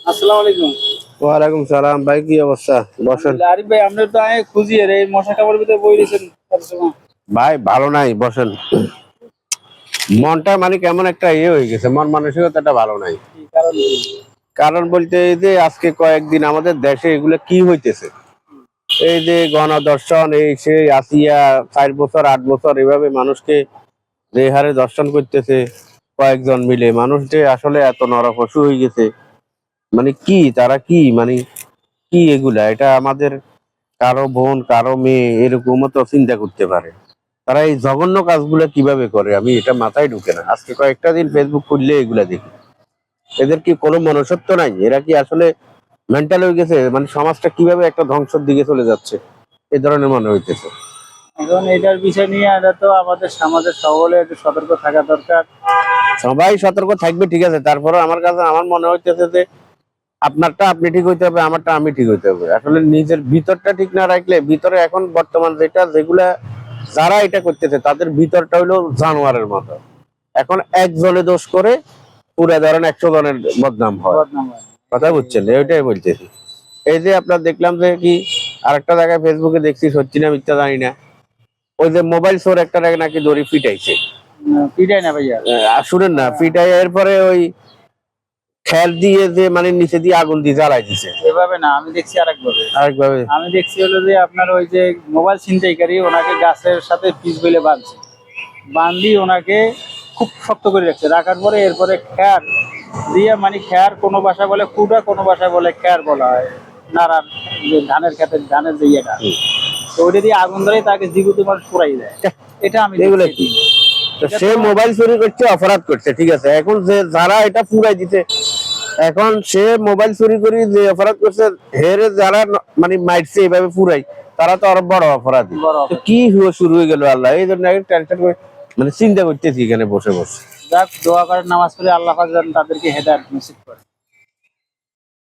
আসসালামু আলাইকুম। ওয়ালাইকুম সালাম ভাই, কি অবস্থা? বসেন আরিফ ভাই, আপনি তো আমি খুঁজি রে মশা কামড়ের ভিতরে বই দিয়েছেন সবসময়। ভাই, ভালো নাই, বসেন। মনটা মানে কেমন একটা হয়ে গেছে, মন মানসিকতাটা ভালো নাই। কি কারণ কি? কারণ বলতে এই যে আজকে কয়েকদিন আমাদের দেশে এগুলো কি হইতেছে, এই যে গণধর্ষণ, এই সেই আসিয়া 4 বছর 8 বছর এভাবে মানুষকে যে হারে দর্শন করতেছে কয়েকজন মিলে, মানুষ যে আসলে এত নরপশু হয়ে গেছে। মানে কি তারা কি মানে কি এগুলা, এটা আমাদের কারো বোন কারো মেয়ে এরকমও তো চিন্তা করতে পারে? তারা এই জঘন্য কাজগুলো কিভাবে করে, আমি এটা মাথায় ঢুকে না। আজকে কয়েকটা দিন ফেসবুক খুললে এগুলা দেখি। এদের কি কোনো মনুষ্যত্ব নাই? এরা কি আসলে মেন্টাল হয়ে গেছে? মানে সমাজটা কিভাবে একটা ধ্বংসের দিকে চলে যাচ্ছে এই ধরনের মনে হইতেছে। এখন এটার বিষয় নিয়ে এটা তো আমাদের সমাজের সকলে একটু সতর্ক থাকা দরকার। সবাই সতর্ক থাকবে, ঠিক আছে, তারপরে আমার কাছে আমার মনে হইতেছে যে আপনারটা আপনি ঠিক হইতে হবে, আমারটা আমি ঠিক হইতে হবে। আসলে নিজের ভিতরটা ঠিক না রাখলে, ভিতরে এখন বর্তমান যেগুলা যারা এটা করতেছে তাদের ভিতরটা হইলো জানোয়ারের মতো। এখন একজনে দোষ করে পুরো ধরেন 100 জনের বদনাম হয়। বদনাম হয়। কথা বুঝছেন? ওইটাই বলতেছি। এই যে আপনার দেখলাম যে কি আরেকটা জায়গায় ফেসবুকে দেখছি, সত্যি না মিথ্যা জানি না, ওই যে মোবাইল চোর একটা নাকি দড়ি পিটাইছে। পিটাই না ভাইয়া। শুনেন না, পিটাই এরপরে ওই খের দিয়ে যে মানে নিচে দিয়ে আগুন দিয়ে জ্বালাই দিছে। এভাবে না, আমি দেখছি আরেকভাবে। আরেকভাবে আমি দেখছি হলো যে আপনার ওই যে মোবাইল ছিনতাইকারী ওনাকে গাছের সাথে পিস বেলে বাঁধছে, বান্ধি ওনাকে খুব শক্ত করে রাখছে, রাখার পরে এরপরে খ্যার দিয়ে, মানে খ্যার কোনো ভাষায় বলে কুড়া, কোনো ভাষায় বলে খ্যার বলা হয়, নাড়ার যে ধানের খেতের ধানের যে ইয়েটা, তো ওইটা দিয়ে আগুন ধরে তাকে জীবিত মানুষ পুরাই দেয়। এটা আমি এগুলো দেখছি। কি? তো সে মোবাইল চুরি করছে, অপরাধ করছে, ঠিক আছে। এখন যে যারা এটা পুরাই দিতে, এখন সে মোবাইল চুরি করে যে অপরাধ করছে, হেরে যারা মানে মাইরছে এইভাবে পুরাই, তারা তো আরো বড় অপরাধী। বড় তো কি শুরু হয়ে গেল আল্লাহ, এই জন্য টেনশন করে মানে চিন্তা করতেছি এখানে বসে বসে। যাক, দোয়া করেন, নামাজ পড়ে আল্লাহ পাক যেন তাদেরকে হেদায়েত নসিব করে।